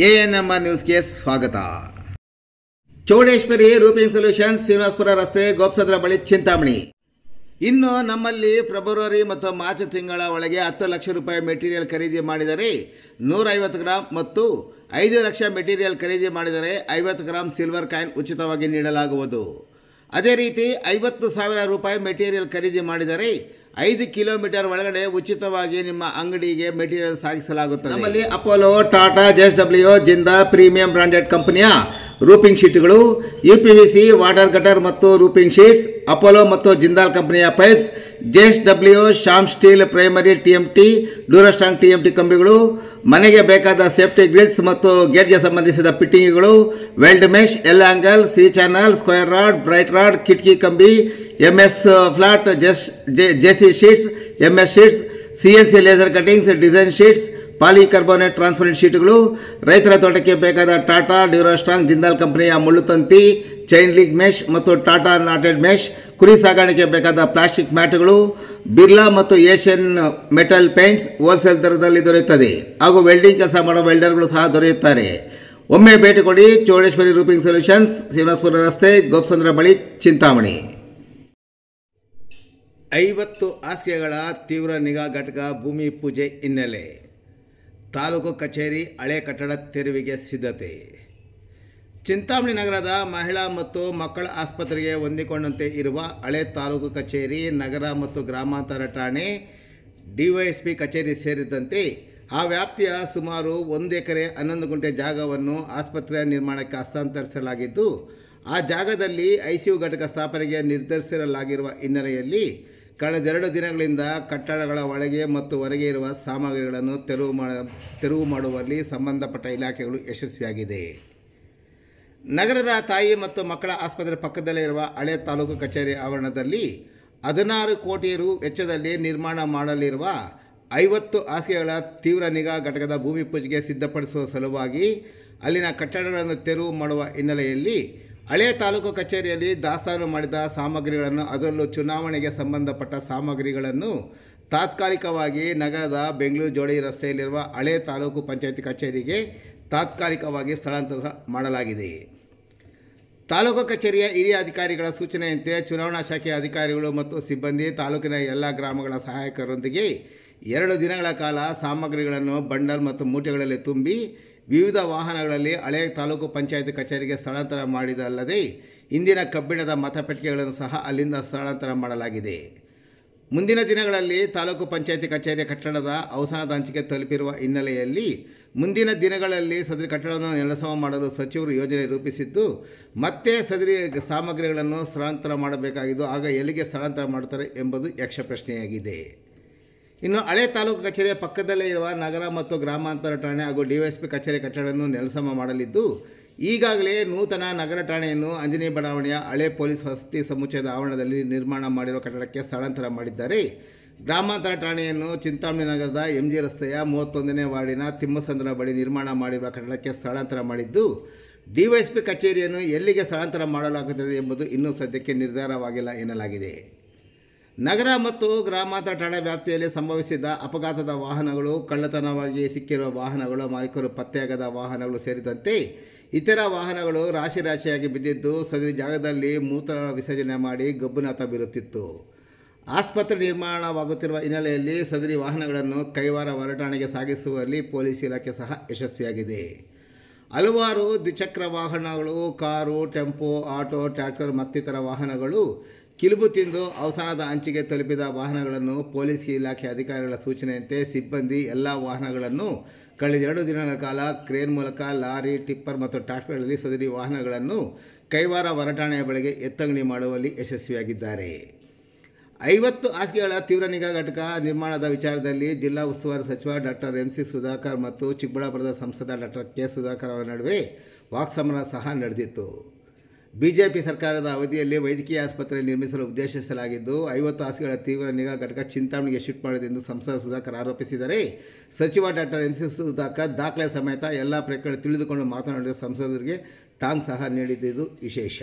ANMR ನ್ಯೂಸ್ಗೆ ಸ್ವಾಗತ. Chowdeshwari roofing solutions, Srinivaspur ರಸ್ತೆ, ಗೋಪ್ಸಂದ್ರ ಬಳಿ, ಚಿಂತಾಮಣಿ. ಇನ್ನು ನಮ್ಮಲ್ಲಿ ಫೆಬ್ರವರಿ ಮತ್ತು ಮಾರ್ಚ್ ತಿಂಗಳ ಒಳಗೆ 10 ಲಕ್ಷ ರೂಪಾಯಿ ಮೆಟೀರಿಯಲ್ ಖರೀದಿ ಮಾಡಿದರೆ 150 ಗ್ರಾಂ ಮತ್ತು 5 ಲಕ್ಷ ಮೆಟೀರಿಯಲ್ ಖರೀದಿ ಮಾಡಿದರೆ 50 ಗ್ರಾಂ ಸಿಲ್ವರ್ ಕಾಯಿನ್ ಉಚಿತವಾಗಿ ನೀಡಲಾಗುವುದು. ಅದೇ ರೀತಿ 50,000 ರೂಪಾಯಿ ಮೆಟೀರಿಯಲ್ ಖರೀದಿ ಮಾಡಿದರೆ 5 ಕಿಲೋಮೀಟರ್ ಒಳಗಡೆ ಉಚಿತವಾಗಿ ನಿಮ್ಮ ಅಂಗಡಿಗೆ ಮೆಟೀರಿಯಲ್ ಸಾಗಿಸಲಾಗುತ್ತದೆ. ನಮ್ಮಲ್ಲಿ Apollo, Tata, JSW, Jindal premium branded ಕಂಪನಿಯ ರೂಪಿಂಗ್ ಶೀಟ್ಗಳು, UPVC, ವಾಟರ್ ಗಟರ್ ಮತ್ತು ರೂಪಿಂಗ್ ಶೀಟ್ಸ್, ಅಪೋಲೋ ಮತ್ತು ಜಿಂದಾಲ್ ಕಂಪನಿಯ pipes, JSW, Shyam steel primary TMT, Durastrong TMT ಕಂಬಿಗಳು, ಮನೆಗೆ ಬೇಕಾದ ಸೇಫ್ಟಿ ಗ್ರಿಲ್ಸ್ ಮತ್ತು ಗೇಟ್ಗೆ ಸಂಬಂಧಿಸಿದ ಫಿಟ್ಟಿಂಗ್ಗಳು, weld mesh, L angle, C channel, square rod, bright rod, ಕಿಟಕಿ ಕಂಬಿ, MS flat, JC sheets, MS sheets, CNC laser cuttings, design sheets, polycarbonate transparent ಶೀಟ್ಗಳು, ರೈತರ ತೋಟಕ್ಕೆ ಬೇಕಾದ ಟಾಟಾ, ಡ್ಯೂರಾಸ್ಟ್ರಾಂಗ್, ಜಿಂದಾಲ್ ಕಂಪನಿಯ ಮುಳ್ಳುತಂತಿ, ಚೈನ್ ಲಿಂಕ್ ಮೆಶ್ ಮತ್ತು ಟಾಟಾ ನಾಟೆಡ್ ಮೆಶ್, ಕುರಿ ಸಾಗಾಣಿಕೆ ಬೇಕಾದ ಪ್ಲಾಸ್ಟಿಕ್ ಮ್ಯಾಟ್ಗಳು, ಬಿರ್ಲಾ ಮತ್ತು ಏಷ್ಯನ್ ಮೆಟಲ್ ಪೇಂಟ್ಸ್ ಹೋಲ್ಸೇಲ್ ದರದಲ್ಲಿ ದೊರೆಯುತ್ತದೆ. ಹಾಗೂ ವೆಲ್ಡಿಂಗ್ ಕೆಲಸ ಮಾಡುವ ವೆಲ್ಡರ್ಗಳು ಸಹ ದೊರೆಯುತ್ತಾರೆ. ಒಮ್ಮೆ ಭೇಟಿ ಕೊಡಿ. ಚೌಡೇಶ್ವರಿ ರೂಪಿಂಗ್ ಸೊಲ್ಯೂಷನ್ಸ್, ಶ್ರೀನಿವಾಸಪುರ ರಸ್ತೆ, ಗೋಪ್ಸಂದ್ರ ಬಳಿ, ಚಿಂತಾಮಣಿ. 50 ಹಾಸಿಗೆಗಳ ತೀವ್ರ ನಿಗಾ ಘಟಕ ಭೂಮಿ ಪೂಜೆ ಹಿನ್ನೆಲೆ ತಾಲೂಕು ಕಚೇರಿ ಹಳೆ ಕಟ್ಟಡ ತೆರವಿಗೆ ಸಿದ್ಧತೆ. ಚಿಂತಾಮಣಿ ನಗರದ ಮಹಿಳಾ ಮತ್ತು ಮಕ್ಕಳ ಆಸ್ಪತ್ರೆಗೆ ಹೊಂದಿಕೊಂಡಂತೆ ಇರುವ ಹಳೆ ತಾಲೂಕು ಕಚೇರಿ, ನಗರ ಮತ್ತು ಗ್ರಾಮಾಂತರ ಠಾಣೆ, DYSP ಕಚೇರಿ ಸೇರಿದಂತೆ ಆ ವ್ಯಾಪ್ತಿಯ ಸುಮಾರು 1 ಎಕರೆ 11 ಗುಂಟೆ ಜಾಗವನ್ನು ಆಸ್ಪತ್ರೆಯ ನಿರ್ಮಾಣಕ್ಕೆ ಹಸ್ತಾಂತರಿಸಲಾಗಿದ್ದು, ಆ ಜಾಗದಲ್ಲಿ ICU ಘಟಕ ಸ್ಥಾಪನೆಗೆ ನಿರ್ಧರಿಸಲಾಗಿರುವ ಹಿನ್ನೆಲೆಯಲ್ಲಿ ಕಳೆದ 2 ದಿನಗಳಿಂದ ಕಟ್ಟಡಗಳ ಒಳಗೆ ಮತ್ತು ಹೊರಗೆ ಇರುವ ಸಾಮಗ್ರಿಗಳನ್ನು ತೆರವು ಮಾಡುವಲ್ಲಿ ಸಂಬಂಧಪಟ್ಟ ಇಲಾಖೆಗಳು ಯಶಸ್ವಿಯಾಗಿದೆ. ನಗರದ ತಾಯಿ ಮತ್ತು ಮಕ್ಕಳ ಆಸ್ಪತ್ರೆ ಪಕ್ಕದಲ್ಲೇ ಇರುವ ಹಳೆ ತಾಲೂಕು ಕಚೇರಿ ಆವರಣದಲ್ಲಿ 16 ಕೋಟಿ ರು ವೆಚ್ಚದಲ್ಲಿ ನಿರ್ಮಾಣ ಮಾಡಲಿರುವ 50 ಹಾಸಿಗೆಗಳ ತೀವ್ರ ನಿಗಾ ಘಟಕದ ಭೂಮಿ ಪೂಜೆಗೆ ಸಿದ್ಧಪಡಿಸುವ ಸಲುವಾಗಿ ಅಲ್ಲಿನ ಕಟ್ಟಡಗಳನ್ನು ತೆರವು ಮಾಡುವ ಹಿನ್ನೆಲೆಯಲ್ಲಿ ಹಳೆ ತಾಲೂಕು ಕಚೇರಿಯಲ್ಲಿ ದಾಸ್ತಾನು ಮಾಡಿದ ಸಾಮಗ್ರಿಗಳನ್ನು, ಅದರಲ್ಲೂ ಚುನಾವಣೆಗೆ ಸಂಬಂಧಪಟ್ಟ ಸಾಮಗ್ರಿಗಳನ್ನು ತಾತ್ಕಾಲಿಕವಾಗಿ ನಗರದ ಬೆಂಗಳೂರು ಜೋಡಿ ರಸ್ತೆಯಲ್ಲಿರುವ ಹಳೆ ತಾಲೂಕು ಪಂಚಾಯತಿ ಕಚೇರಿಗೆ ತಾತ್ಕಾಲಿಕವಾಗಿ ಸ್ಥಳಾಂತರ ಮಾಡಲಾಗಿದೆ. ತಾಲೂಕು ಕಚೇರಿಯ ಹಿರಿಯ ಅಧಿಕಾರಿಗಳ ಸೂಚನೆಯಂತೆ ಚುನಾವಣಾ ಶಾಖೆಯ ಅಧಿಕಾರಿಗಳು ಮತ್ತು ಸಿಬ್ಬಂದಿ ತಾಲೂಕಿನ ಎಲ್ಲ ಗ್ರಾಮಗಳ ಸಹಾಯಕರೊಂದಿಗೆ 2 ದಿನಗಳ ಕಾಲ ಸಾಮಗ್ರಿಗಳನ್ನು ಬಂಡಲ್ ಮತ್ತು ಮೂಟೆಗಳಲ್ಲಿ ತುಂಬಿ ವಿವಿಧ ವಾಹನಗಳಲ್ಲಿ ಹಳೆ ತಾಲೂಕು ಪಂಚಾಯತಿ ಕಚೇರಿಗೆ ಸ್ಥಳಾಂತರ ಮಾಡಿದಲ್ಲದೆ ಇಂದಿನ ಕಬ್ಬಿಣದ ಮತಪೆಟ್ಟಿಗೆಗಳನ್ನು ಸಹ ಅಲ್ಲಿಂದ ಸ್ಥಳಾಂತರ ಮಾಡಲಾಗಿದೆ. ಮುಂದಿನ ದಿನಗಳಲ್ಲಿ ತಾಲೂಕು ಪಂಚಾಯತಿ ಕಚೇರಿಯ ಕಟ್ಟಡದ ಅವಸಾನದ ಅಂಚಿಗೆ ತಲುಪಿರುವ ಹಿನ್ನೆಲೆಯಲ್ಲಿ ಮುಂದಿನ ದಿನಗಳಲ್ಲಿ ಸದರಿ ಕಟ್ಟಡವನ್ನು ನೆಲಸಮ ಮಾಡಲು ಸಚಿವರು ಯೋಜನೆ ರೂಪಿಸಿದ್ದು, ಮತ್ತೆ ಸದರಿ ಸಾಮಗ್ರಿಗಳನ್ನು ಸ್ಥಳಾಂತರ ಮಾಡಬೇಕಾಗಿದ್ದು, ಆಗ ಎಲ್ಲಿಗೆ ಸ್ಥಳಾಂತರ ಮಾಡುತ್ತಾರೆ ಎಂಬುದು ಯಕ್ಷ ಪ್ರಶ್ನೆಯಾಗಿದೆ. ಇನ್ನು ಹಳೆ ತಾಲೂಕು ಕಚೇರಿಯ ಪಕ್ಕದಲ್ಲೇ ಇರುವ ನಗರ ಮತ್ತು ಗ್ರಾಮಾಂತರ ಠಾಣೆ ಹಾಗೂ DYSP ಕಚೇರಿ ಕಟ್ಟಡವನ್ನು ನೆಲಸಮ ಮಾಡಲಿದ್ದು, ಈಗಾಗಲೇ ನೂತನ ನಗರ ಠಾಣೆಯನ್ನು ಆಂಜನೇಯ ಬಡಾವಣೆಯ ಹಳೆ ಪೊಲೀಸ್ ವಸತಿ ಸಮುಚ್ಚಯದ ಆವರಣದಲ್ಲಿ ನಿರ್ಮಾಣ ಮಾಡಿರುವ ಕಟ್ಟಡಕ್ಕೆ ಸ್ಥಳಾಂತರ ಮಾಡಿದ್ದಾರೆ. ಗ್ರಾಮಾಂತರ ಠಾಣೆಯನ್ನು ಚಿಂತಾಮಣಿ ನಗರದ MG ರಸ್ತೆಯ 31ನೇ ವಾರ್ಡಿನ ತಿಮ್ಮಸಂದ್ರ ಬಳಿ ನಿರ್ಮಾಣ ಮಾಡಿರುವ ಕಟ್ಟಡಕ್ಕೆ ಸ್ಥಳಾಂತರ ಮಾಡಿದ್ದು, DYSP ಕಚೇರಿಯನ್ನು ಎಲ್ಲಿಗೆ ಸ್ಥಳಾಂತರ ಮಾಡಲಾಗುತ್ತದೆ ಎಂಬುದು ಇನ್ನೂ ಸದ್ಯಕ್ಕೆ ನಿರ್ಧಾರವಾಗಿಲ್ಲ ಎನ್ನಲಾಗಿದೆ. ನಗರ ಮತ್ತು ಗ್ರಾಮಾಂತರ ಠಾಣೆ ವ್ಯಾಪ್ತಿಯಲ್ಲಿ ಸಂಭವಿಸಿದ ಅಪಘಾತದ ವಾಹನಗಳು, ಕಳ್ಳತನವಾಗಿ ಸಿಕ್ಕಿರುವ ವಾಹನಗಳು, ಮಾಲೀಕರು ಪತ್ತೆಯಾಗದ ವಾಹನಗಳು ಸೇರಿದಂತೆ ಇತರ ವಾಹನಗಳು ರಾಶಿಯಾಗಿ ಬಿದ್ದಿದ್ದು, ಸದರಿ ಜಾಗದಲ್ಲಿ ಮೂತ್ರ ವಿಸರ್ಜನೆ ಮಾಡಿ ಗಬ್ಬುನಾಥ ಬೀರುತ್ತಿತ್ತು. ಆಸ್ಪತ್ರೆ ನಿರ್ಮಾಣವಾಗುತ್ತಿರುವ ಹಿನ್ನೆಲೆಯಲ್ಲಿ ಸದರಿ ವಾಹನಗಳನ್ನು ಕೈವಾರ ಹೊರಠಾಣೆಗೆ ಸಾಗಿಸುವಲ್ಲಿ ಪೊಲೀಸ್ ಇಲಾಖೆ ಸಹ ಯಶಸ್ವಿಯಾಗಿದೆ. ಹಲವಾರು ದ್ವಿಚಕ್ರ ವಾಹನಗಳು, ಕಾರು, ಟೆಂಪೋ, ಆಟೋ, ಟ್ರ್ಯಾಕ್ಟರ್ ಮತ್ತಿತರ ವಾಹನಗಳು ಕಿಲುಬು ತಿಂದು ಅವಸಾನದ ಅಂಚಿಗೆ ತಲುಪಿದ ವಾಹನಗಳನ್ನು ಪೊಲೀಸ್ ಇಲಾಖೆ ಅಧಿಕಾರಿಗಳ ಸೂಚನೆಯಂತೆ ಸಿಬ್ಬಂದಿ ಎಲ್ಲ ವಾಹನಗಳನ್ನು ಕಳೆದ 2 ದಿನಗಳ ಕಾಲ ಕ್ರೇನ್ ಮೂಲಕ ಲಾರಿ, ಟಿಪ್ಪರ್ ಮತ್ತು ಟ್ರ್ಯಾಕ್ಟರ್ಗಳಲ್ಲಿ ಸದರಿ ವಾಹನಗಳನ್ನು ಕೈವಾರ ಹೊರಠಾಣೆಯ ಬಳಿಗೆ ಎತ್ತಂಗಡಿ ಮಾಡುವಲ್ಲಿ ಯಶಸ್ವಿಯಾಗಿದ್ದಾರೆ. 50 ಹಾಸಿಗೆಗಳ ತೀವ್ರ ನಿಗಾ ಘಟಕ ನಿರ್ಮಾಣದ ವಿಚಾರದಲ್ಲಿ ಜಿಲ್ಲಾ ಉಸ್ತುವಾರಿ ಸಚಿವ ಡಾಕ್ಟರ್ MC ಸುಧಾಕರ್ ಮತ್ತು ಚಿಕ್ಕಬಳ್ಳಾಪುರದ ಸಂಸದ ಡಾಕ್ಟರ್ K ಸುಧಾಕರ್ ಅವರ ನಡುವೆ ವಾಕ್ಸಮರ ಸಹ ನಡೆದಿತ್ತು. ಬಿಜೆಪಿ ಸರ್ಕಾರದ ಅವಧಿಯಲ್ಲಿ ವೈದ್ಯಕೀಯ ಆಸ್ಪತ್ರೆ ನಿರ್ಮಿಸಲು ಉದ್ದೇಶಿಸಲಾಗಿದ್ದು, 50 ಹಾಸಿಗೆಗಳ ತೀವ್ರ ನಿಗಾ ಘಟಕ ಚಿಂತಾಮಣಿಗೆ ಶಿಫ್ಟ್ ಮಾಡಿದೆ ಸಂಸದ ಸುಧಾಕರ್ ಆರೋಪಿಸಿದರೆ, ಸಚಿವ ಡಾಕ್ಟರ್ MC ಸುಧಾಕರ್ ದಾಖಲೆ ಸಮೇತ ಎಲ್ಲ ಪ್ರಕರಣ ತಿಳಿದುಕೊಂಡು ಮಾತನಾಡಿದ ಸಂಸದರಿಗೆ ಟಾಂಗ್ ಸಹ ನೀಡಿದ್ದು ವಿಶೇಷ.